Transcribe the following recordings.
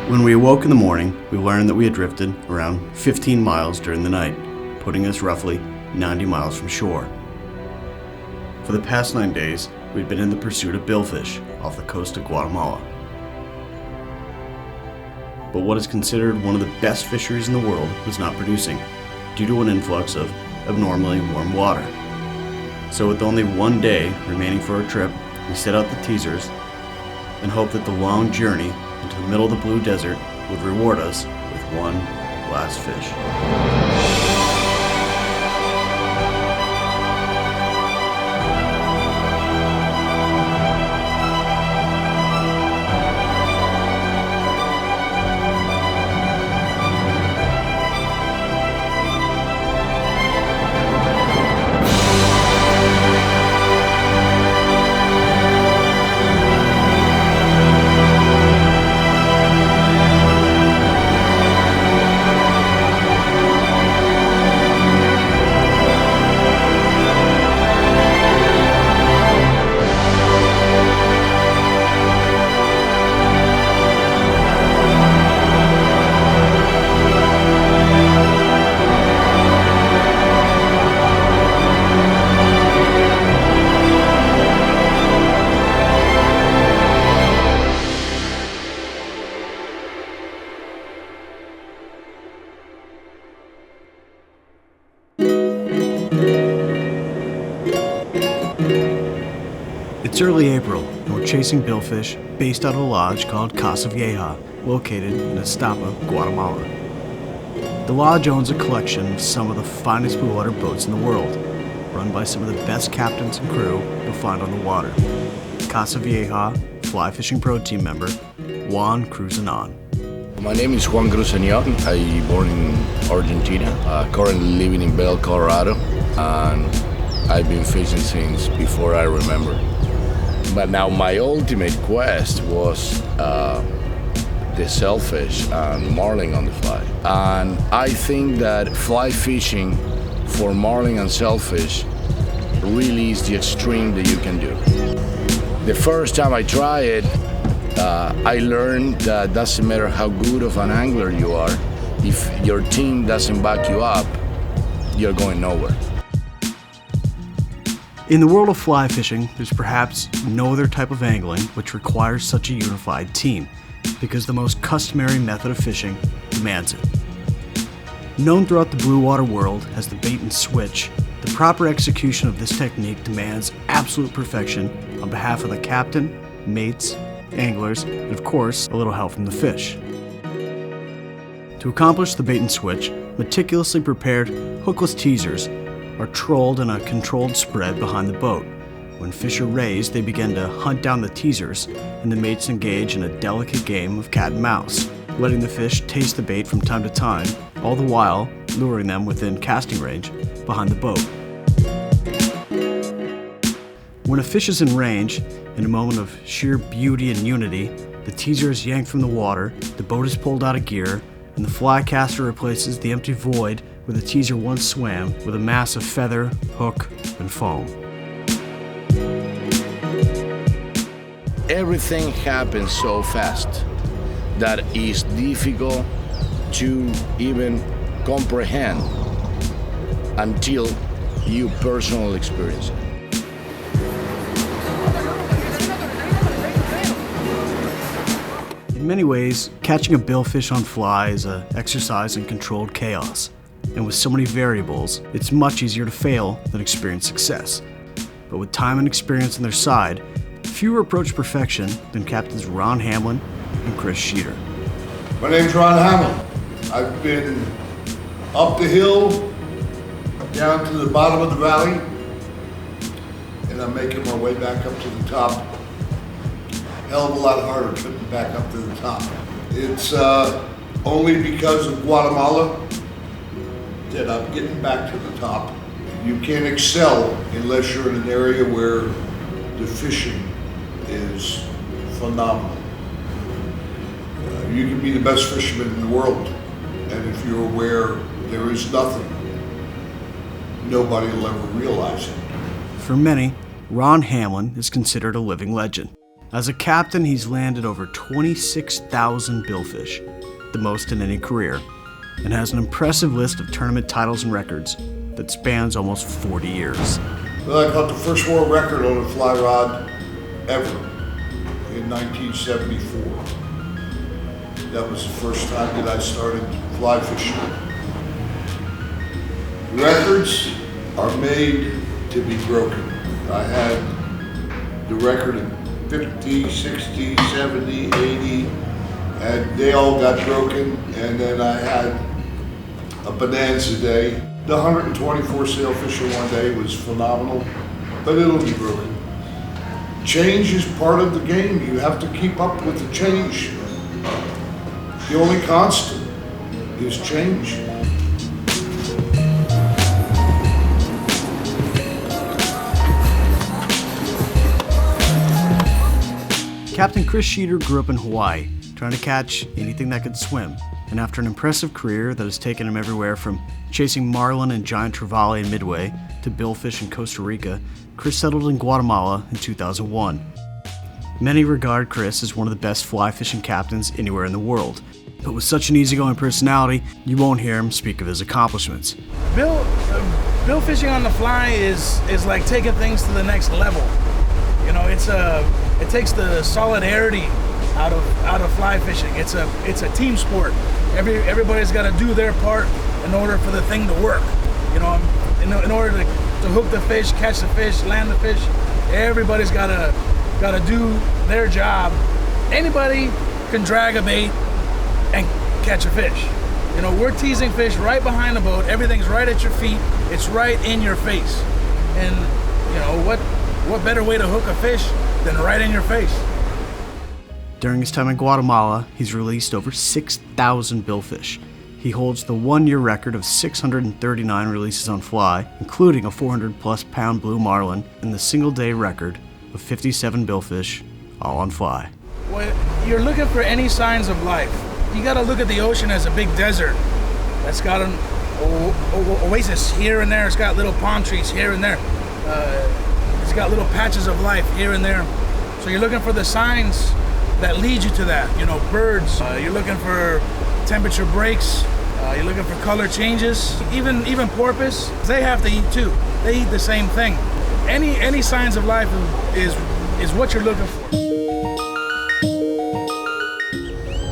When we awoke in the morning, we learned that we had drifted around 15 miles during the night, putting us roughly 90 miles from shore. For the past 9 days, we'd been in the pursuit of billfish off the coast of Guatemala. But what is considered one of the best fisheries in the world was not producing, due to an influx of abnormally warm water. So with only 1 day remaining for our trip, we set out the teasers and hoped that the long journey into the middle of the blue desert would reward us with one last fish. It's early April, and we're chasing billfish based out of a lodge called Casa Vieja, located in Estapa, Guatemala. The lodge owns a collection of some of the finest Bluewater boats in the world, run by some of the best captains and crew you'll find on the water. Casa Vieja fly fishing pro team member Juan Grus. My name is Juan Grus. I'm born in Argentina, currently living in Bell, Colorado, and I've been fishing since before I remember. But now my ultimate quest was the Sailfish and Marlin on the fly. And I think that fly fishing for Marlin and Sailfish really is the extreme that you can do. The first time I tried it, I learned that doesn't matter how good of an angler you are, if your team doesn't back you up, you're going nowhere. In the world of fly fishing, there's perhaps no other type of angling which requires such a unified team, because the most customary method of fishing demands it. Known throughout the blue water world as the bait and switch, the proper execution of this technique demands absolute perfection on behalf of the captain, mates, anglers, and of course, a little help from the fish. To accomplish the bait and switch, meticulously prepared hookless teasers are trolled in a controlled spread behind the boat. When fish are raised, they begin to hunt down the teasers, and the mates engage in a delicate game of cat and mouse, letting the fish taste the bait from time to time, all the while luring them within casting range behind the boat. When a fish is in range, in a moment of sheer beauty and unity, the teaser is yanked from the water, the boat is pulled out of gear, and the fly caster replaces the empty void where the teaser once swam with a mass of feather, hook, and foam. Everything happens so fast that it's difficult to even comprehend until you personally experience it. In many ways, catching a billfish on fly is an exercise in controlled chaos. And with so many variables, it's much easier to fail than experience success. But with time and experience on their side, fewer approach perfection than Captains Ron Hamlin and Chris Sheeder. My name's Ron Hamlin. I've been up the hill, down to the bottom of the valley, and I'm making my way back up to the top. Hell of a lot harder getting back up to the top. It's only because of Guatemala that I'm getting back to the top. You can't excel unless you're in an area where the fishing is phenomenal. You can be the best fisherman in the world, and if you're aware there is nothing, nobody will ever realize it. For many, Ron Hamlin is considered a living legend. As a captain, he's landed over 26,000 billfish, the most in any career, and has an impressive list of tournament titles and records that spans almost 40 years. Well, I caught the first world record on a fly rod ever in 1974. That was the first time that I started fly fishing. Records are made to be broken. I had the record of 50, 60, 70, 80, and they all got broken, and then I had a bonanza day. The 124 sailfish in one day was phenomenal, but it'll be broken. Change is part of the game. You have to keep up with the change. The only constant is change. Captain Chris Sheeder grew up in Hawaii, trying to catch anything that could swim. And after an impressive career that has taken him everywhere from chasing marlin and giant trevally in Midway to billfish in Costa Rica, Chris settled in Guatemala in 2001. Many regard Chris as one of the best fly fishing captains anywhere in the world. But with such an easygoing personality, you won't hear him speak of his accomplishments. Bill fishing on the fly is like taking things to the next level. You know, it takes the solidarity out of fly fishing. It's a team sport. Everybody's got to do their part in order for the thing to work. You know, in order to hook the fish, catch the fish, land the fish, everybody's got to do their job. Anybody can drag a bait and catch a fish. You know, we're teasing fish right behind the boat. Everything's right at your feet. It's right in your face. And you know what better way to hook a fish than right in your face? During his time in Guatemala, he's released over 6,000 billfish. He holds the one-year record of 639 releases on fly, including a 400-plus pound blue marlin, and the single-day record of 57 billfish, all on fly. When you're looking for any signs of life, you got to look at the ocean as a big desert that's got an oasis here and there. It's got little palm trees here and there. It's got little patches of life here and there. So you're looking for the signs that lead you to that. You know, birds. You're looking for temperature breaks. You're looking for color changes. Even porpoise, they have to eat too. They eat the same thing. Any signs of life is what you're looking for.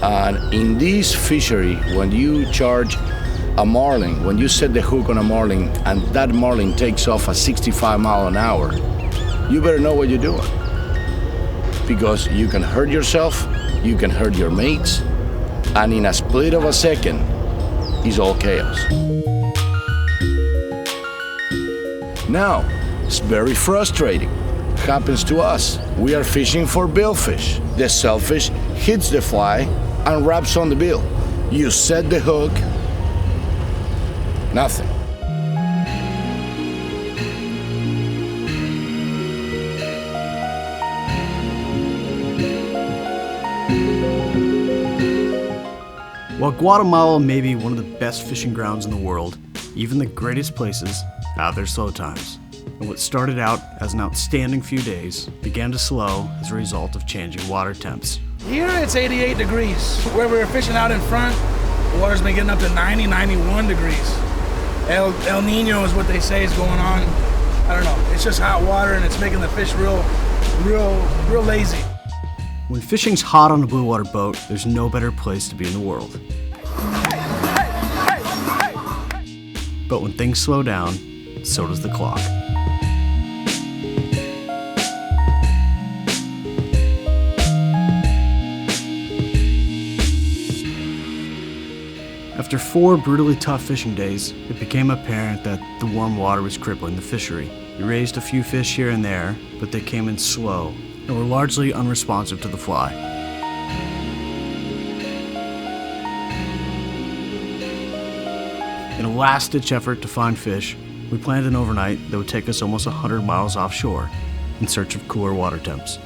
And in this fishery, when you charge a marlin, when you set the hook on a marlin and that marlin takes off at 65 miles an hour, you better know what you're doing. Because you can hurt yourself, you can hurt your mates, and in a split of a second, it's all chaos. Now, it's very frustrating. Happens to us. We are fishing for billfish. The sailfish hits the fly and wraps on the bill. You set the hook, nothing. While Guatemala may be one of the best fishing grounds in the world, even the greatest places have their slow times. And what started out as an outstanding few days began to slow as a result of changing water temps. Here it's 88 degrees. Where we were fishing out in front, the water's been getting up to 90, 91 degrees. El Nino is what they say is going on. I don't know, it's just hot water and it's making the fish real lazy. When fishing's hot on a Bluewater boat, there's no better place to be in the world. But when things slow down, so does the clock. After 4 brutally tough fishing days, it became apparent that the warm water was crippling the fishery. We raised a few fish here and there, but they came in slow and were largely unresponsive to the fly. In a last-ditch effort to find fish, we planned an overnight that would take us almost 100 miles offshore in search of cooler water temps.